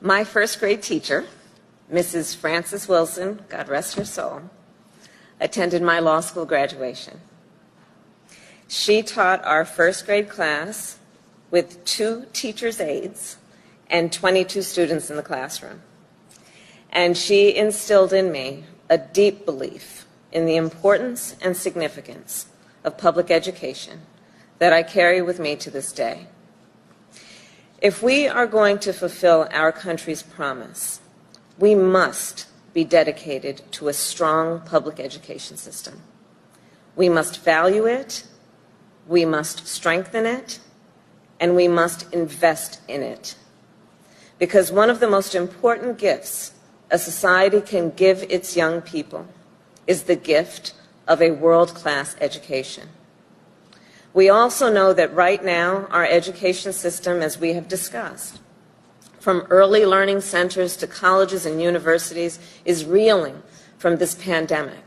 My first grade teacher, Mrs. Frances Wilson, God rest her soul, attended my law school graduation. She taught our first grade class with 2 teacher's aides and 22 students in the classroom. And she instilled in me a deep belief in the importance and significance of public education that I carry with me to this day. If we are going to fulfill our country's promise, we must be dedicated to a strong public education system. We must value it, we must strengthen it, and we must invest in it. Because one of the most important gifts a society can give its young people is the gift of a world-class education. We also know that right now our education system, as we have discussed, from early learning centers to colleges and universities, is reeling from this pandemic.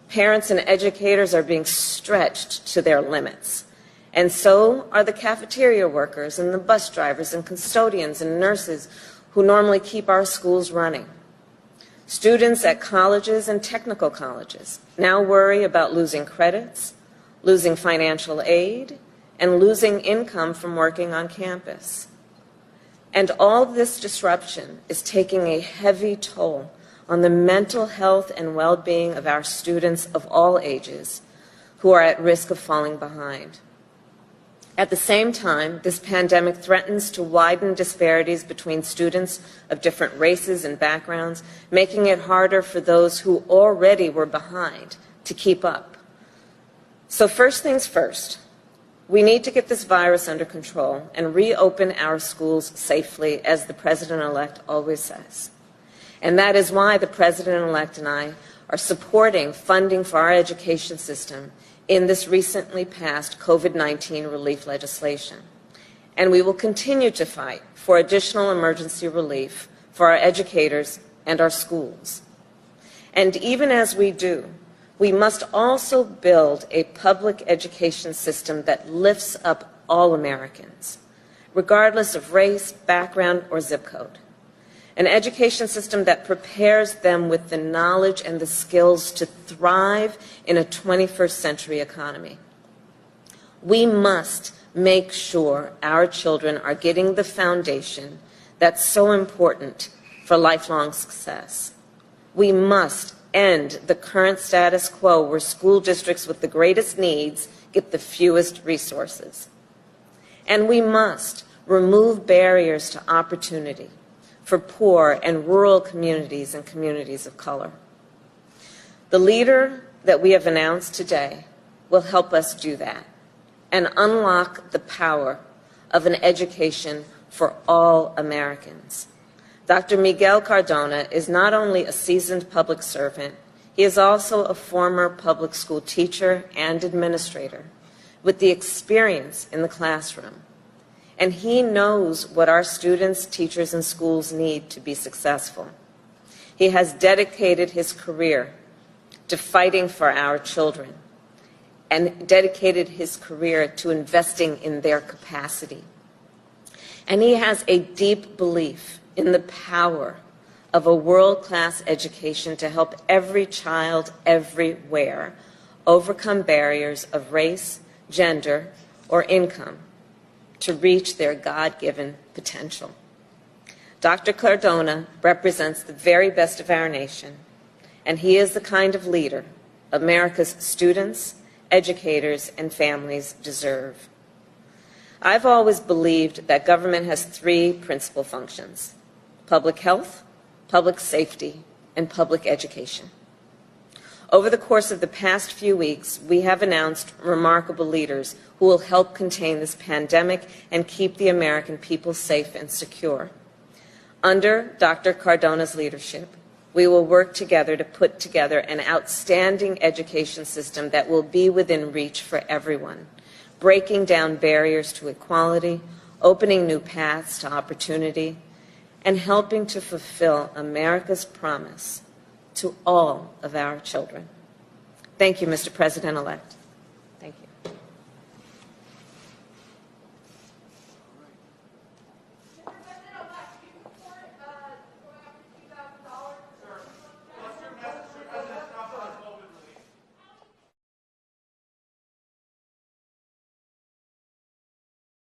Parents and educators are being stretched to their limits. And so are the cafeteria workers and the bus drivers and custodians and nurses who normally keep our schools running. Students at colleges and technical colleges now worry about losing credits, losing financial aid, and losing income from working on campus. And all this disruption is taking a heavy toll on the mental health and well-being of our students of all ages who are at risk of falling behind. At the same time, this pandemic threatens to widen disparities between students of different races and backgrounds, making it harder for those who already were behind to keep up. So first things first, we need to get this virus under control and reopen our schools safely, as the President-elect always says. And that is why the President-elect and I are supporting funding for our education system in this recently passed COVID-19 relief legislation. And we will continue to fight for additional emergency relief for our educators and our schools. And even as we do, we must also build a public education system that lifts up all Americans, regardless of race, background, or zip code. An education system that prepares them with the knowledge and the skills to thrive in a 21st century economy. We must make sure our children are getting the foundation that's so important for lifelong success. We must end the current status quo where school districts with the greatest needs get the fewest resources. And we must remove barriers to opportunity for poor and rural communities and communities of color. The leader that we have announced today will help us do that and unlock the power of an education for all Americans. Dr. Miguel Cardona is not only a seasoned public servant, he is also a former public school teacher and administrator with the experience in the classroom. And he knows what our students, teachers, and schools need to be successful. He has dedicated his career to fighting for our children and dedicated his career to investing in their capacity. And he has a deep belief in the power of a world-class education to help every child everywhere overcome barriers of race, gender, or income to reach their God-given potential. Dr. Cardona represents the very best of our nation, and he is the kind of leader America's students, educators, and families deserve. I've always believed that government has 3 principal functions: public health, public safety, and public education. Over the course of the past few weeks, we have announced remarkable leaders who will help contain this pandemic and keep the American people safe and secure. Under Dr. Cardona's leadership, we will work together to put together an outstanding education system that will be within reach for everyone, breaking down barriers to equality, opening new paths to opportunity, and helping to fulfill America's promise to all of our children. Thank you, Mr. President-elect.